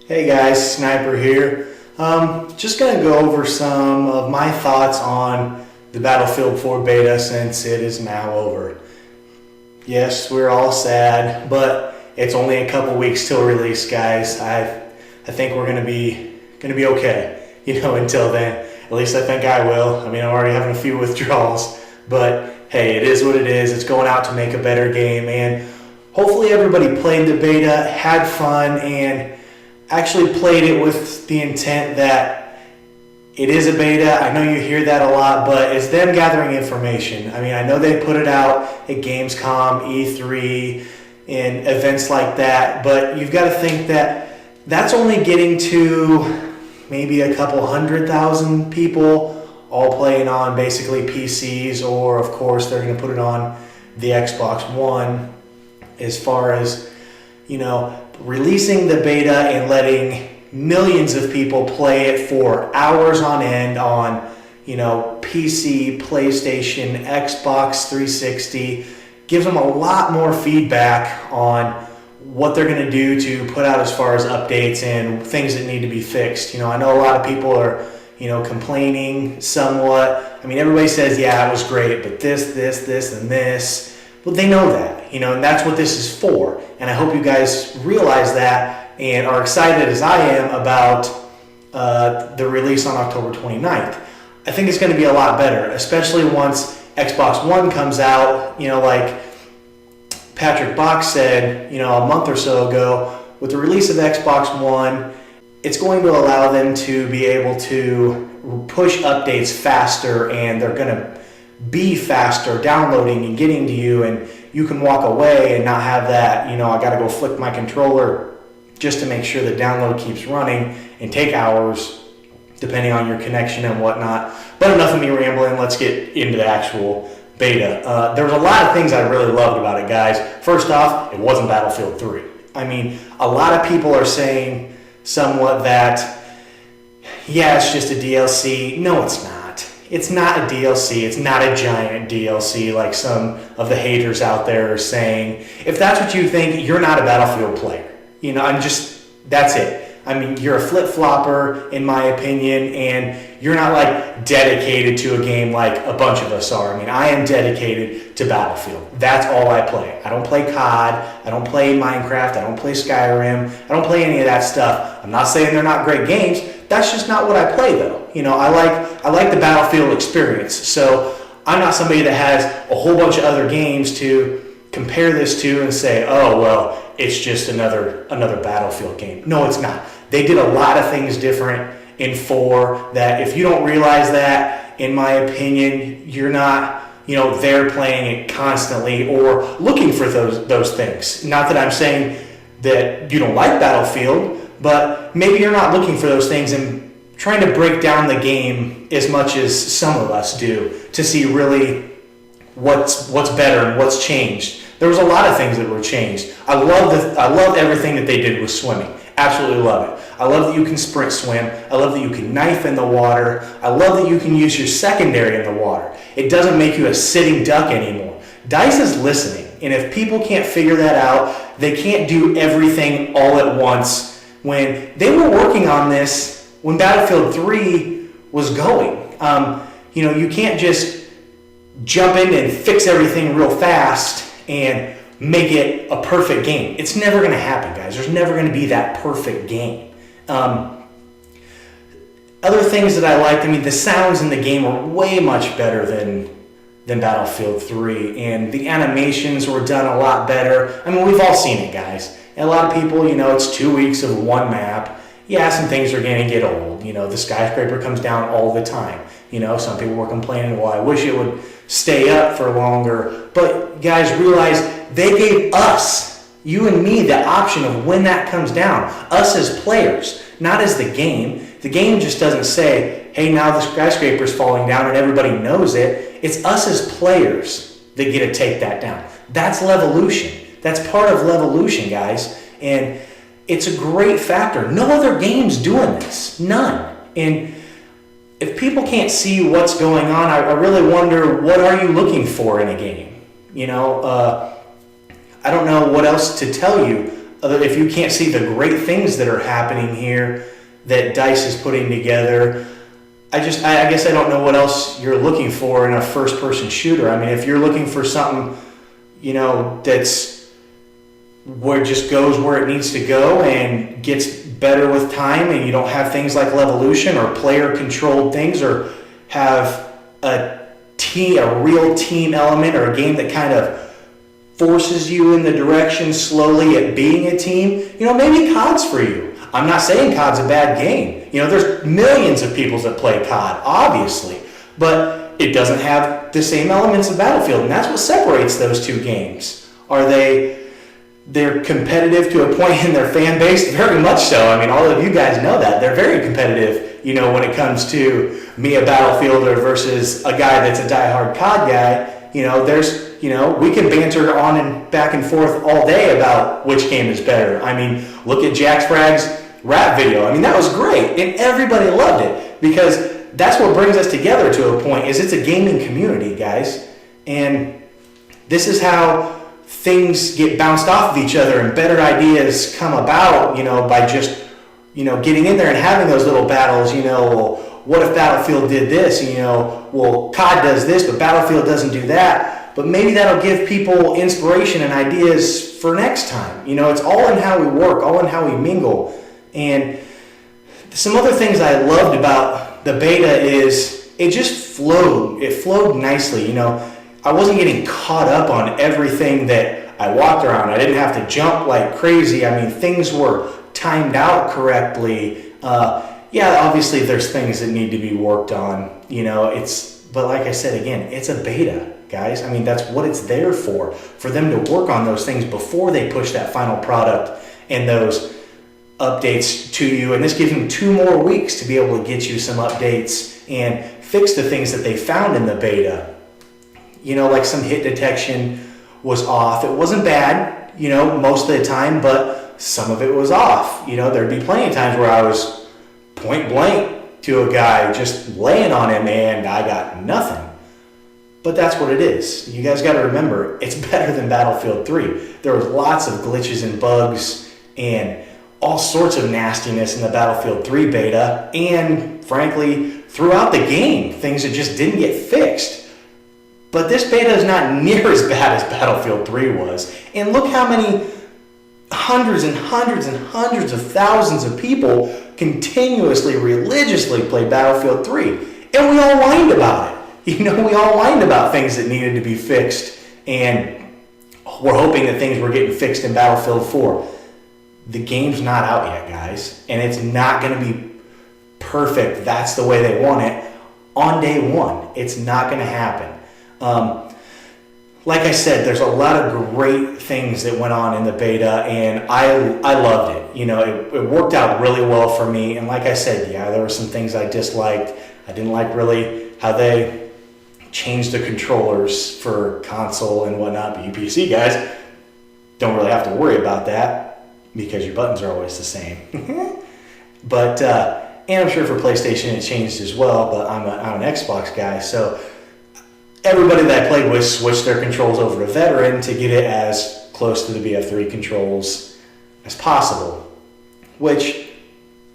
Hey guys, Sniper here. Just going to go over some of my thoughts on the Battlefield 4 beta since it is now over. Yes, we're all sad, but it's only a couple weeks till release, guys. I think we're going to be okay, until then. At least I think I will. I mean, I'm already having a few withdrawals, but hey, it is what it is. It's going out to make a better game, and hopefully everybody played the beta, had fun, and actually played it with the intent that it is a beta. I know you hear that a lot, but it's them gathering information. I mean, I know they put it out at Gamescom, E3, and events like that, but you've got to think that that's only getting to maybe a couple 100,000 people all playing on basically PCs, or of course they're going to put it on the Xbox One. As far as, releasing the beta and letting millions of people play it for hours on end on, PC, PlayStation, Xbox 360, gives them a lot more feedback on what they're going to do to put out as far as updates and things that need to be fixed. I know a lot of people are, complaining somewhat. I mean, everybody says, yeah, it was great, but this, and this. Well, they know that, and that's what this is for. And I hope you guys realize that and are excited as I am about the release on October 29th. I think it's going to be a lot better, especially once Xbox One comes out, like Patrick Bach said, a month or so ago. With the release of Xbox One, it's going to allow them to be able to push updates faster, and they're going to be faster downloading and getting to you, and you can walk away and not have that, I got to go flick my controller just to make sure the download keeps running and take hours depending on your connection and whatnot. But enough of me rambling, let's get into the actual beta. There was a lot of things I really loved about it, guys. First off, it wasn't Battlefield 3. I mean, a lot of people are saying somewhat that, yeah, it's just a DLC. No, it's not. It's not a DLC. It's not a giant DLC like some of the haters out there are saying. If that's what you think, you're not a Battlefield player. That's it. I mean, you're a flip-flopper, in my opinion, and you're not like dedicated to a game like a bunch of us are. I mean, I am dedicated to Battlefield. That's all I play. I don't play COD. I don't play Minecraft. I don't play Skyrim. I don't play any of that stuff. I'm not saying they're not great games. That's just not what I play, though. I like the Battlefield experience. So I'm not somebody that has a whole bunch of other games to compare this to and say, oh, well, it's just another Battlefield game. No, it's not. They did a lot of things different in 4 that if you don't realize that, in my opinion, you're not, there playing it constantly or looking for those things. Not that I'm saying that you don't like Battlefield, but maybe you're not looking for those things and trying to break down the game as much as some of us do to see really what's better and what's changed. There was a lot of things that were changed. I love everything that they did with swimming. Absolutely love it. I love that you can sprint swim. I love that you can knife in the water. I love that you can use your secondary in the water. It doesn't make you a sitting duck anymore. DICE is listening, and if people can't figure that out, they can't do everything all at once. When they were working on this, when Battlefield 3 was going, you can't just jump in and fix everything real fast and make it a perfect game. It's never going to happen, guys. There's never going to be that perfect game. Other things that I liked, the sounds in the game are way much better than Battlefield 3, and the animations were done a lot better. We've all seen it, guys. And a lot of people, it's 2 weeks of one map. Yeah, some things are going to get old. The skyscraper comes down all the time. Some people were complaining, well, I wish it would stay up for longer. But guys, realize they gave us, you and me, the option of when that comes down. Us as players, not as the game. The game just doesn't say, hey, now the skyscraper's falling down and everybody knows it. It's us as players that get to take that down. That's Levolution. That's part of Levolution, guys. And it's a great factor. No other game's doing this. None. And if people can't see what's going on, I really wonder, what are you looking for in a game? I don't know what else to tell you if you can't see the great things that are happening here that DICE is putting together, I guess I don't know what else you're looking for in a first-person shooter. I mean, if you're looking for something, that's where it just goes where it needs to go and gets better with time, and you don't have things like Levolution or player-controlled things, or have a real team element, or a game that kind of forces you in the direction slowly at being a team, maybe COD's for you. I'm not saying COD's a bad game. There's millions of people that play COD, obviously, but it doesn't have the same elements of Battlefield, and that's what separates those two games. They're competitive to a point in their fan base? Very much so. I mean, all of you guys know that. They're very competitive, when it comes to me, a Battlefielder, versus a guy that's a diehard COD guy. We can banter on and back and forth all day about which game is better. I mean, look at Jax Frag's rap video. I mean, that was great, and everybody loved it, because that's what brings us together to a point, is it's a gaming community, guys. And this is how things get bounced off of each other, and better ideas come about, by just, getting in there and having those little battles. Well, what if Battlefield did this? Well, COD does this, but Battlefield doesn't do that. But maybe that'll give people inspiration and ideas for next time. It's all in how we work, all in how we mingle. And some other things I loved about the beta is it just flowed. It flowed nicely. I wasn't getting caught up on everything that I walked around. I didn't have to jump like crazy. I mean, things were timed out correctly. Obviously there's things that need to be worked on. But like I said again, it's a beta, guys. I mean, that's what it's there for them to work on those things before they push that final product and those updates to you. And this gives them 2 more weeks to be able to get you some updates and fix the things that they found in the beta. Like some hit detection was off. It wasn't bad, most of the time, but some of it was off. There'd be plenty of times where I was point blank to a guy, just laying on him, and I got nothing. But that's what it is. You guys got to remember, it's better than Battlefield 3. There was lots of glitches and bugs and all sorts of nastiness in the Battlefield 3 beta, and frankly, throughout the game, things that just didn't get fixed. But this beta is not near as bad as Battlefield 3 was. And look how many hundreds and hundreds and hundreds of thousands of people continuously, religiously play Battlefield 3. And we all whined about it. We all whined about things that needed to be fixed. And we're hoping that things were getting fixed in Battlefield 4. The game's not out yet, guys. And it's not going to be perfect. That's the way they want it. On day one, it's not going to happen. Like I said, there's a lot of great things that went on in the beta, and I loved it. It worked out really well for me. And like I said, there were some things I disliked. I didn't like really how they changed the controllers for console and whatnot. But you PC guys don't really have to worry about that because your buttons are always the same. But and I'm sure for PlayStation it changed as well. But I'm an Xbox guy, so everybody that I played with switched their controls over to Veteran to get it as close to the BF3 controls as possible. Which,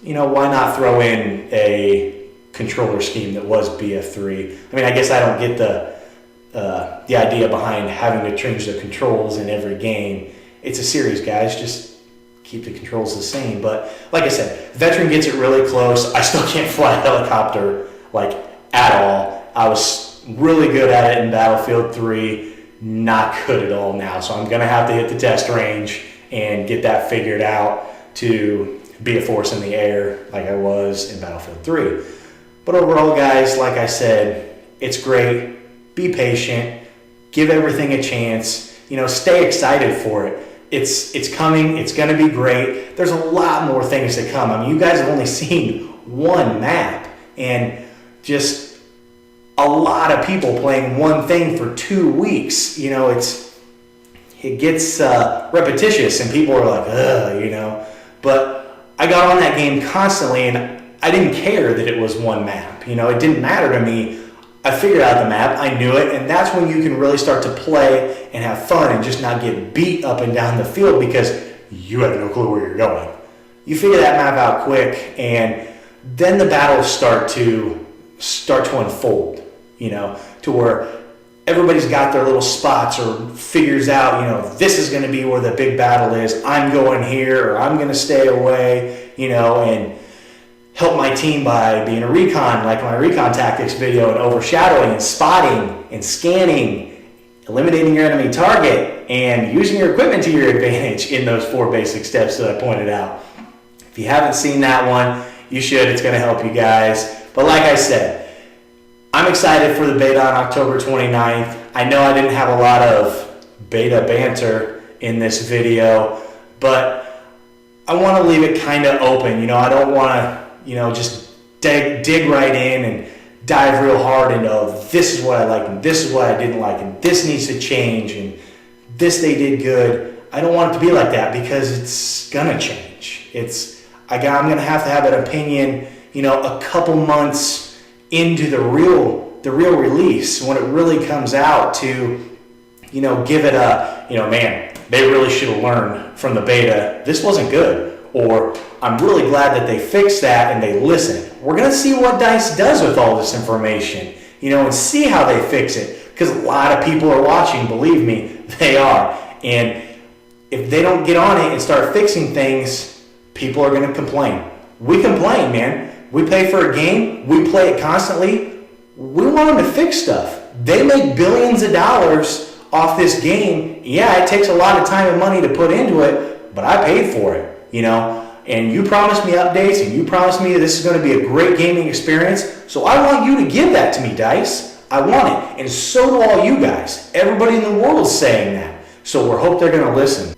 why not throw in a controller scheme that was BF3? I mean, I guess I don't get the idea behind having to change the controls in every game. It's a series, guys. Just keep the controls the same. But like I said, Veteran gets it really close. I still can't fly a helicopter at all. I was really good at it in Battlefield 3, not good at all now. So I'm going to have to hit the test range and get that figured out to be a force in the air like I was in Battlefield 3. But overall, guys, like I said, it's great. Be patient. Give everything a chance. Stay excited for it. It's coming. It's going to be great. There's a lot more things to come. I mean, you guys have only seen one map, and just a lot of people playing one thing for 2 weeks. It gets repetitious, and people are like, ugh, But I got on that game constantly, and I didn't care that it was one map. It didn't matter to me. I figured out the map, I knew it, and that's when you can really start to play and have fun and just not get beat up and down the field because you have no clue where you're going. You figure that map out quick, and then the battles start to unfold, to where everybody's got their little spots or figures out, this is going to be where the big battle is. I'm going here, or I'm going to stay away, and help my team by being a recon, like my recon tactics video, and overshadowing and spotting and scanning, eliminating your enemy target, and using your equipment to your advantage in those 4 basic steps that I pointed out. If you haven't seen that one, you should. It's going to help you guys. But like I said, I'm excited for the beta on October 29th. I know I didn't have a lot of beta banter in this video, but I want to leave it kind of open. I don't want to, just dig right in and dive real hard into, this is what I like and this is what I didn't like and this needs to change and this they did good. I don't want it to be like that, because it's gonna change. I'm gonna have to have an opinion, a couple months into the real release, when it really comes out, to, give it a, man, they really should have learned from the beta. This wasn't good. Or I'm really glad that they fixed that and they listened. We're gonna see what DICE does with all this information, and see how they fix it. Because a lot of people are watching, believe me, they are. And if they don't get on it and start fixing things, people are going to complain. We complain, man. We pay for a game. We play it constantly. We want them to fix stuff. They make billions of dollars off this game. Yeah, it takes a lot of time and money to put into it, but I paid for it, And you promised me updates, and you promised me this is going to be a great gaming experience. So I want you to give that to me, DICE. I want it. And so do all you guys. Everybody in the world is saying that. So we hope they're going to listen.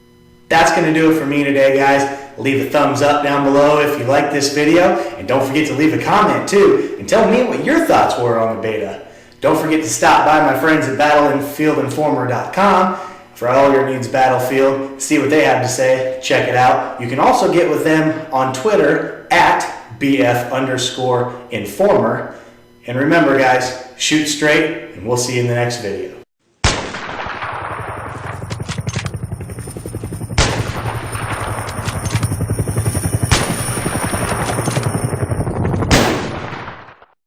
That's going to do it for me today, guys. Leave a thumbs up down below if you like this video, and don't forget to leave a comment too, and tell me what your thoughts were on the beta. Don't forget to stop by my friends at battleandfieldinformer.com for all your needs Battlefield. See what they have to say. Check it out. You can also get with them on Twitter at BF_informer. And remember, guys, shoot straight, and we'll see you in the next video.